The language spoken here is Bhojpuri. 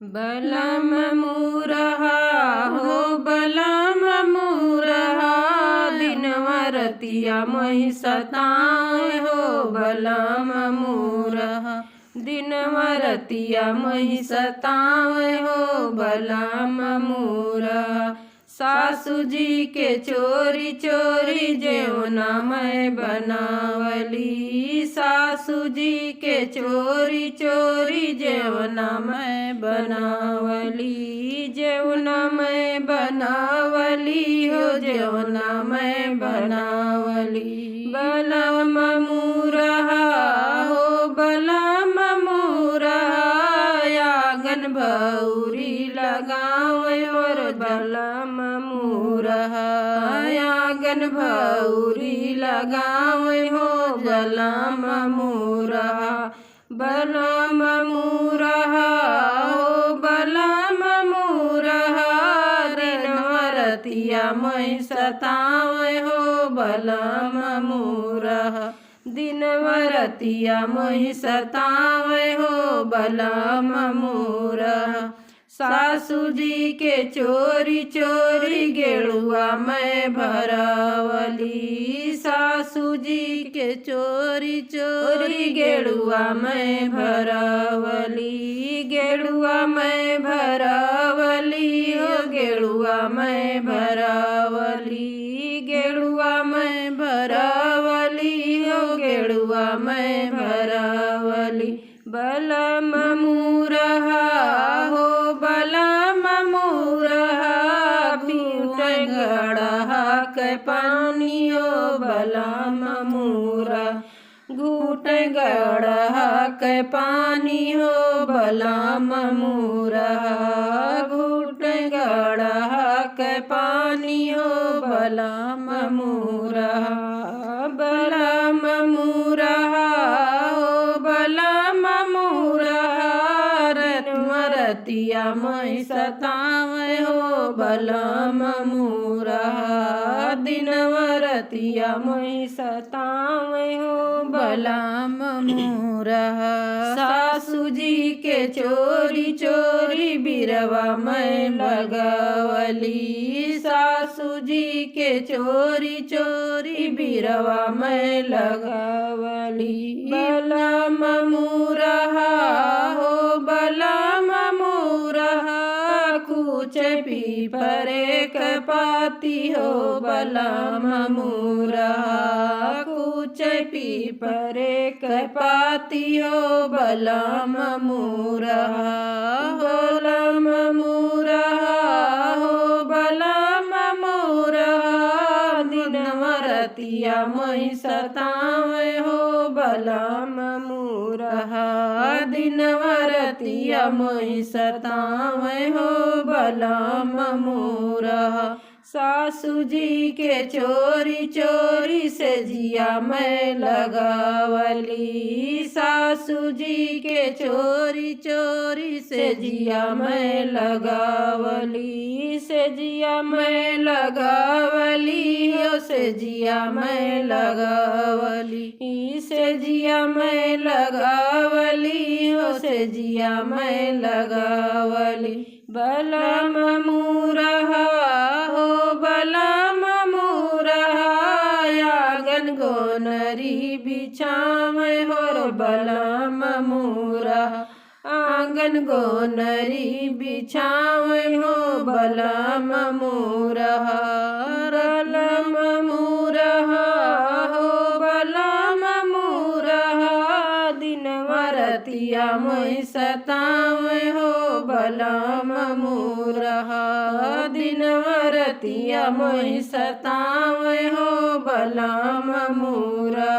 बलम मुरहा हो बलम मुरहा दिनवा रतिया मोहि सताए हो बलम मुरहा दिनवा रतिया मोहि सताए हो बलम मुरहा सासू जी के चोरी चोरी जेवना मैं बनावली सासू जी के चोरी चोरी जेवना मैं बनावली जेवना मैं बनावली हो जेवना मैं बनावली बलम मुरहा हो बलम मुरहा आंगन भौरी लगावे और बलम मुरहा आंगन भौरी लगावे हो बलम मुरहा बलम मुरहा हो बलम मुरहा दिनवा रतिया मैं सतावे हो बलम मुरहा दिनवा रतिया मैं सतावे हो बलम मुरहा सासू जी के चोरी चोरी गेड़ुआ मैं भरावली सासू जी के चोरी चोरी गेड़ुआ मैं भरावली गेड़ुआ मैं भरावली हो गेड़ुआ मैं भरावली गेड़ुआ मैं भरावली हो गेड़ुआ मैं भरावली बलम मुरहा हो बलम मुरहा घूट गड़हा के पानी हो बलम मुरहा घूट गड़हा के पानी हो बलम मुरहा घूट गड़हा के पानी हो बलम मुरहा बलम मुरहा हो बलम मुरहा रतिया मैं सतावे हो बलम मुरहा दिनवा रतिया मैं सतावे हो बलम मुरहा सासू जी के चोरी चोरी बिरवा मैं लगावली सासू जी के चोरी चोरी बिरवा मैं लगावली बलम मुरहा हो बलम मुरहा कुछ पीपरे के पाती हो बलम मुरहा कुछ पीपरे के पाती हो बलम मुरहा बलम मुरहा हो बलम मुरहा दिनवा रतिया मैं सतावे हो बलम मुरहा दिनवा रतिया मैं सतावे हो बलम मुरहा सासू जी के चोरी चोरी से जिया मैं लगावली सासू जी के चोरी चोरी से जिया मैं लगावली से जिया मैं लगावली हो से जिया मैं लगावली से जिया मैं लगावली हो से जिया मैं लगावली बलम मुरहा हो बलम मुरहा आंगन गोनरी बिछावे हो बलम मुरहा आंगन गोनरी बिछावे हो बलम मुरहा बलम मुरहा हो बलम मुरहा दिनवा रतिया मैं सतावे हो बलम मुरहा दिनवा रतिया मैं सतावे हो बलम मुरहा।